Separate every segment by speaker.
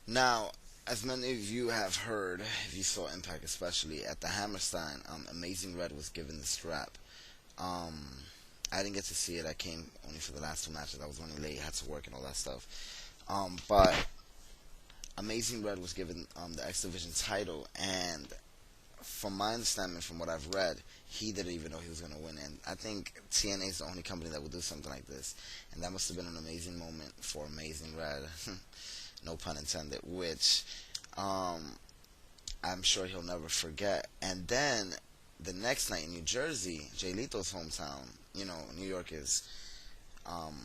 Speaker 1: Now, as many of you have heard, if you saw Impact especially, at the Hammerstein, Amazing Red was given the strap. Um, I didn't get to see it. I came only for the last two matches. I was running late, had to work and all that stuff. But Amazing Red was given the X Division title, and from my understanding, from what I've read, he didn't even know he was going to win. And I think TNA is the only company that would do something like this, and that must have been an amazing moment for Amazing Red, no pun intended. Which I'm sure he'll never forget. And then the next night in New Jersey, Jay Leto's hometown. You know, New York is um,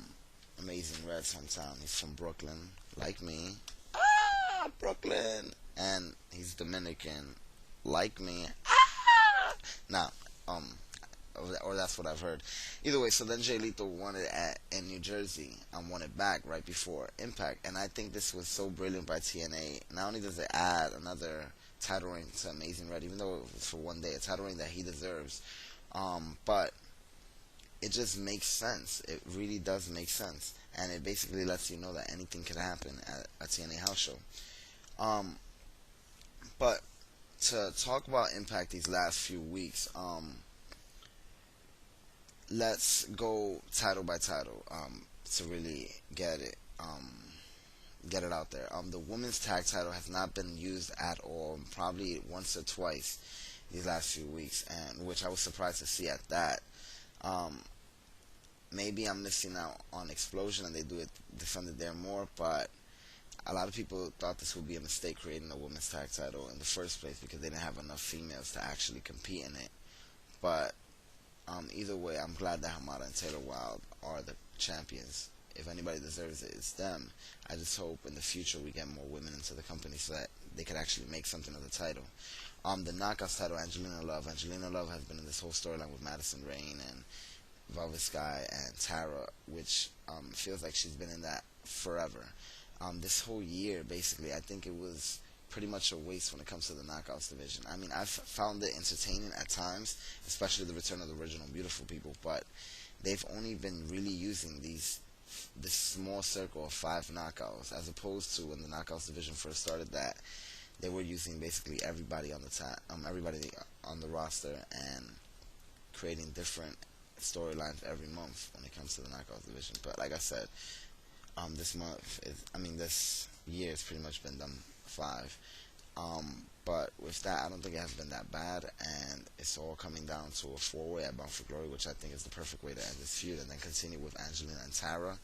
Speaker 1: Amazing Red's hometown. He's from Brooklyn, like me. Brooklyn, and he's Dominican, like me. Nah, um, or that's what I've heard. Either way, so then Jay Lethal won it in New Jersey and won it back right before Impact, and I think this was so brilliant by TNA. Not only does it add another title reign to Amazing Red, even though it was for one day, a title reign that he deserves, but it just makes sense. It really does make sense, and it basically lets you know that anything could happen at a TNA house show. Um, but to talk about Impact these last few weeks, let's go title by title to really get it out there. The women's tag title has not been used at all, probably once or twice these last few weeks, and which I was surprised to see at that. Um, Maybe I'm missing out on Explosion and they do it defend it there more, but a lot of people thought this would be a mistake creating a women's tag title in the first place because they didn't have enough females to actually compete in it. But either way, I'm glad that Hamada and Taylor Wilde are the champions. If anybody deserves it, it's them. I just hope in the future we get more women into the company so that they could actually make something of the title. The Knockouts title, Angelina Love. Angelina Love has been in this whole storyline with Madison Rain and Velvet Sky and Tara, which feels like she's been in that forever. This whole year, basically, I think it was pretty much a waste when it comes to the Knockouts division. I mean, I've found it entertaining at times, especially the return of the original Beautiful People, but they've only been really using this small circle of five knockouts, as opposed to when the Knockouts division first started. That they were using basically everybody on everybody on the roster and creating different storylines every month when it comes to the Knockouts division. But like I said, this year has pretty much been done five. But with that, I don't think it has been that bad, and it's all coming down to a four-way at Bound for Glory, which I think is the perfect way to end this feud, and then continue with Angelina and Tara,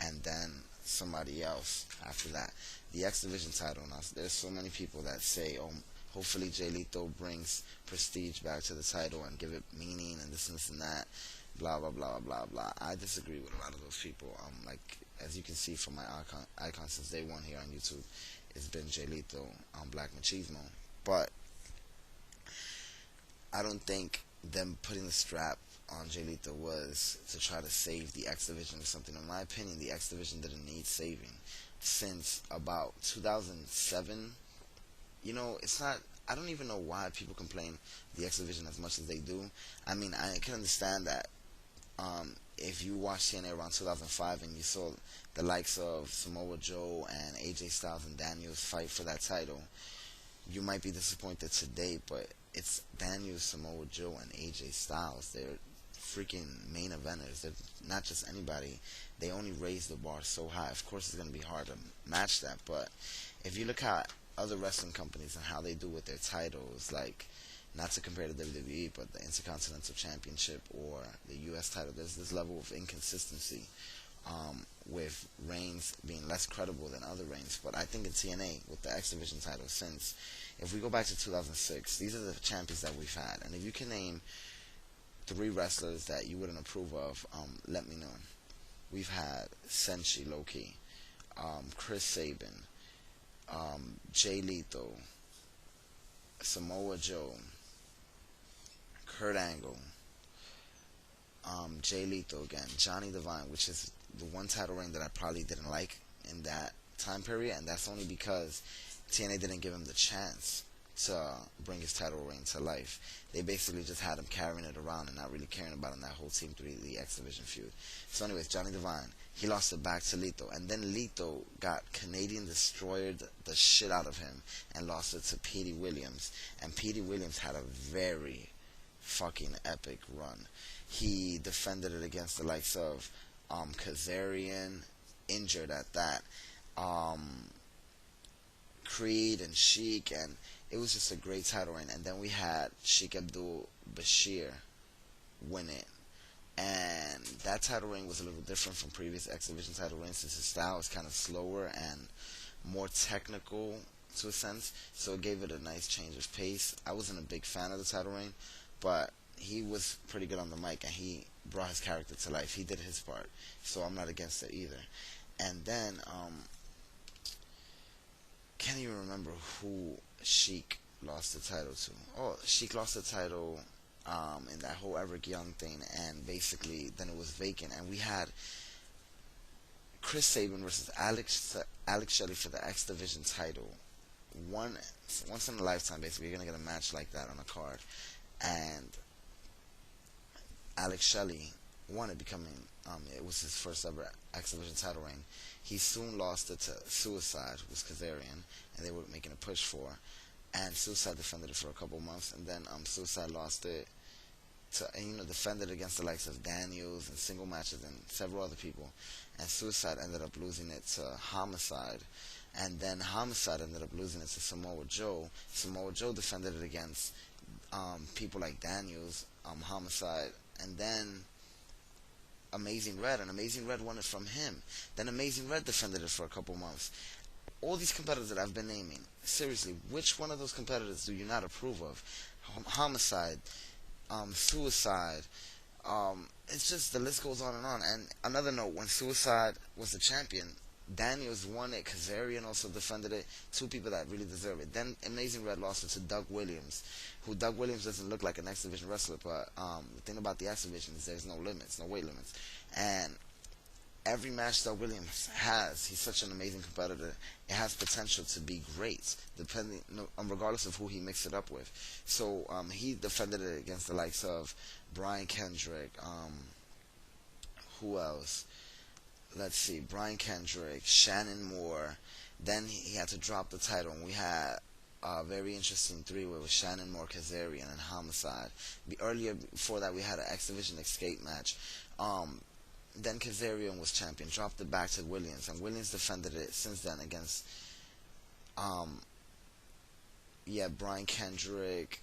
Speaker 1: and then somebody else after that. The X Division title. Now, there's so many people that say, "Oh, hopefully Jay Lethal brings prestige back to the title and give it meaning and this and that." Blah blah blah blah blah. I disagree with a lot of those people. Like as you can see from my icon since day one here on YouTube, it's been Jay Lethal on Black Machismo. But I don't think them putting the strap on Jay Lethal was to try to save the X Division or something. In my opinion, the X Division didn't need saving since about 2007. You know, it's not. I don't even know why people complain the X Division as much as they do. I mean, I can understand that if you watched TNA around 2005 and you saw the likes of Samoa Joe and AJ Styles and Daniels fight for that title, you might be disappointed today, but it's Daniels, Samoa Joe, and AJ Styles. They're freaking main eventers. They're not just anybody. They only raise the bar so high. Of course, it's going to be hard to match that, but if you look at other wrestling companies and how they do with their titles, like not to compare to WWE, but the Intercontinental Championship or the U.S. title, there's this level of inconsistency with reigns being less credible than other reigns. But I think in TNA, with the X Division title, since if we go back to 2006, these are the champions that we've had. And if you can name three wrestlers that you wouldn't approve of, let me know. We've had Senshi Loki, Chris Sabin, Jay Lethal, Samoa Joe, Kurt Angle, Jay Lethal again, Johnny Devine, which is the one title reign that I probably didn't like in that time period, and that's only because TNA didn't give him the chance to bring his title reign to life. They basically just had him carrying it around and not really caring about him that whole Team 3, the X Division feud. So anyways, Johnny Devine, He lost it back to Lito, and then Lito got Canadian destroyed the shit out of him and lost it to Petey Williams. And Petey Williams had a very fucking epic run. He defended it against the likes of Kazarian, injured at that, um, Creed and Sheik, and it was just a great title reign. And then we had Sheik Abdul Bashir win it, and that title reign was a little different from previous X Division title reigns since his style is kind of slower and more technical to a sense, so it gave it a nice change of pace. I wasn't a big fan of the title reign, but he was pretty good on the mic and he brought his character to life. He did his part, so I'm not against it either. And then, can't even remember who Sheik lost the title to. Oh, Sheik lost the title in that whole Eric Young thing, and basically then it was vacant, and we had Chris Sabin versus Alex Shelley for the X Division title. Once in a lifetime, basically, you're gonna get a match like that on a card, and Alex Shelley won it, becoming it was his first ever X Division title reign. He soon lost it to Suicide, who was Kazarian, and they were making a push for. And Suicide defended it for a couple months, and then Suicide lost it to, and, defended against the likes of Daniels and single matches and several other people. And Suicide ended up losing it to Homicide, and then Homicide ended up losing it to Samoa Joe. Samoa Joe defended it against people like Daniels, Homicide, and then Amazing Red, and Amazing Red won it from him. Then Amazing Red defended it for a couple months. All these competitors that I've been naming, seriously, which one of those competitors do you not approve of? Homicide, Suicide, it's just, the list goes on and on. And another note, when Suicide was the champion, Daniels won it, Kazarian also defended it, two people that really deserve it. Then Amazing Red lost it to Doug Williams, who Doug Williams doesn't look like an X Division wrestler, but the thing about the X Division is there's no limits, no weight limits. And every match Doug Williams has, he's such an amazing competitor, it has potential to be great, depending, regardless of who he mixes it up with. So he defended it against the likes of Brian Kendrick, who else? Let's see, Brian Kendrick, Shannon Moore. Then he had to drop the title, and we had a very interesting three-way with Shannon Moore, Kazarian, and Homicide. Earlier, before that, we had an X Division escape match. Then Kazarian was champion, dropped it back to Williams, and Williams defended it since then against, Brian Kendrick,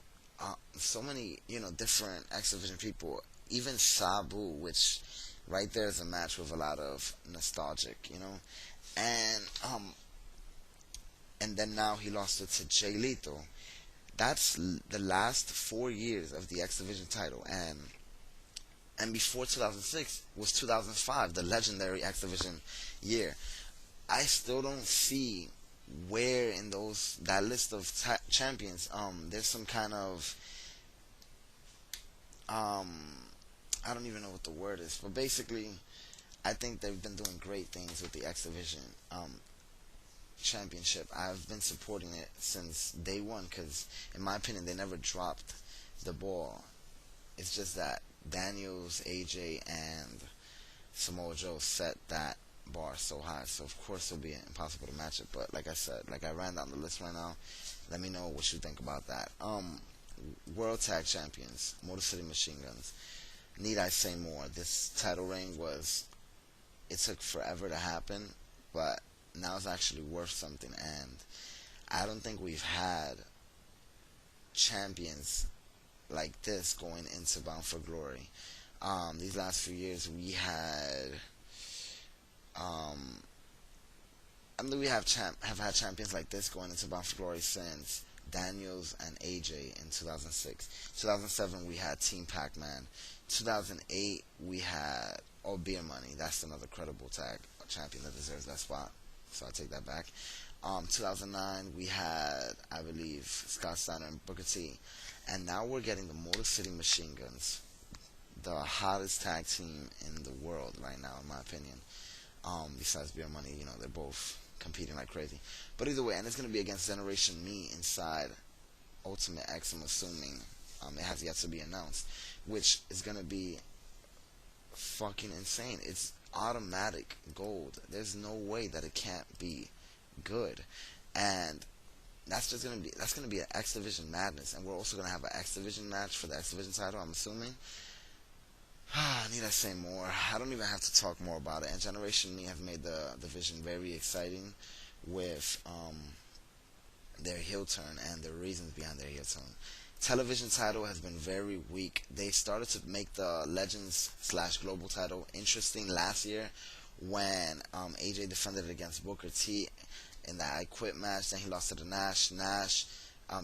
Speaker 1: so many, different X Division people, even Sabu, which right there is a match with a lot of nostalgic, and then now he lost it to Jay Lethal. That's the last 4 years of the X Division title, and before 2006 was 2005, the legendary X Division year. I still don't see where in that list of champions there's some kind of I don't even know what the word is, but basically I think they've been doing great things with the X Division championship. I've been supporting it since day one because, in my opinion, they never dropped the ball. It's just that Daniels, AJ, and Samoa Joe set that bar so high, so of course it'll be impossible to match it. But like I said, like I ran down the list right now, let me know what you think about that. World Tag Champions, Motor City Machine Guns. Need I say more? This title reign it took forever to happen, but now it's actually worth something, and I don't think we've had champions like this going into Bound for Glory. These last few years we had we have had champions like this going into Bound for Glory since Daniels and AJ in 2006. 2007 we had Team Pac-Man. 2008 we had Beer Money. That's another credible tag champion that deserves that spot, so I take that back. 2009 we had, I believe, Scott Steiner and Booker T. And now we're getting the Motor City Machine Guns, the hottest tag team in the world right now, in my opinion. Besides Beer Money, they're both competing like crazy. But either way, and it's going to be against Generation Me inside Ultimate X, I'm assuming. It has yet to be announced, which is going to be fucking insane. automatic gold. There's no way that it can't be good. And that's gonna be an X Division madness, and we're also gonna have an X Division match for the X Division title. I'm assuming. Need I say more? I don't even have to talk more about it. And Generation Me have made the division very exciting with their heel turn and the reasons behind their heel turn. Television title has been very weak. They started to make the Legends slash Global title interesting last year when AJ defended it against Booker T in that I Quit match. Then he lost to the Nash. Nash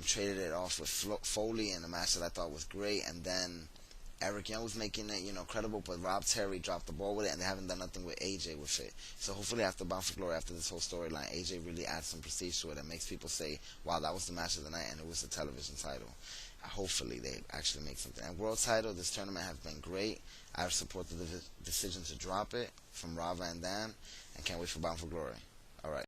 Speaker 1: traded it off with Foley in a match that I thought was great. And then Eric Young was making it, credible, but Rob Terry dropped the ball with it, and they haven't done nothing with AJ with it. So hopefully after Bound for Glory, after this whole storyline, AJ really adds some prestige to it and makes people say, wow, that was the match of the night, and it was the television title. Hopefully they actually make something. And World title, this tournament has been great. I support the decision to drop it from Raw Van Dam, and can't wait for Bound for Glory. All right.